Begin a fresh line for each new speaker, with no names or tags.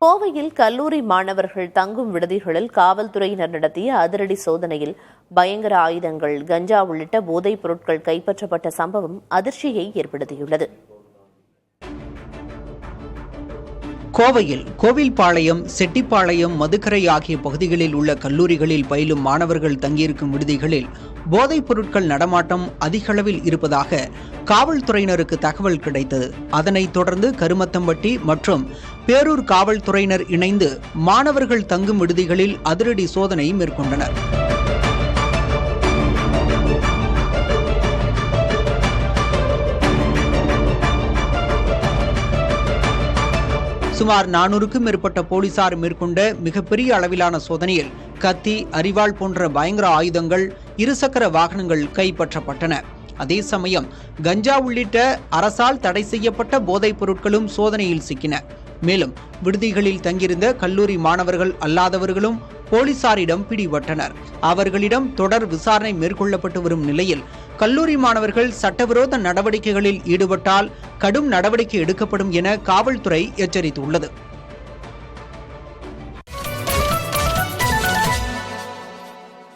கோவையில் கல்லூரி மாணவர்கள் தங்கும் விடுதிகளில் காவல்துறையினர் நடத்திய அதிரடி சோதனையில் பயங்கர ஆயுதங்கள், கஞ்சா உள்ளிட்ட போதைப் பொருட்கள் கைப்பற்றப்பட்ட சம்பவம் அதிர்ச்சியை ஏற்படுத்தியுள்ளது.
கோவையில் கோவில்பாளையம், செட்டிப்பாளையம், மதுக்கரை ஆகிய பகுதிகளில் உள்ள கல்லூரிகளில் பயிலும் மாணவர்கள் தங்கியிருக்கும் விடுதிகளில் போதைப் பொருட்கள் நடமாட்டம் அதிக அளவில் இருப்பதாக காவல்துறையினருக்கு தகவல் கிடைத்தது. அதனைத் தொடர்ந்து கருமத்தம்பட்டி மற்றும் பேரூர் காவல்துறையினர் இணைந்து மாணவர்கள் தங்கும் விடுதிகளில் அதிரடி சோதனை மேற்கொண்டனர். சுமார் 400க்கும் மேற்பட்ட போலீசார் மேற்கொண்ட மிகப்பெரிய அளவிலான சோதனையில் கத்தி, அரிவாள் போன்ற பயங்கர ஆயுதங்கள், இருசக்கர வாகனங்கள் கைப்பற்றப்பட்டன. அதே சமயம் கஞ்சா உள்ளிட்ட அரசால் தடை செய்யப்பட்ட போதைப் பொருட்களும் சோதனையில் சிக்கின. மேலும் விடுதிகளில் தங்கியிருந்த கல்லூரி மாணவர்கள் அல்லாதவர்களும் போலீசாரிடம் பிடிபட்டனர். அவர்களிடம் தொடர் விசாரணை மேற்கொள்ளப்பட்டு வரும் நிலையில் கல்லூரி மாணவர்கள் சட்டவிரோத நடவடிக்கைகளில் ஈடுபட்டால் கடும் நடவடிக்கை எடுக்கப்படும் என காவல்துறை எச்சரித்துள்ளது.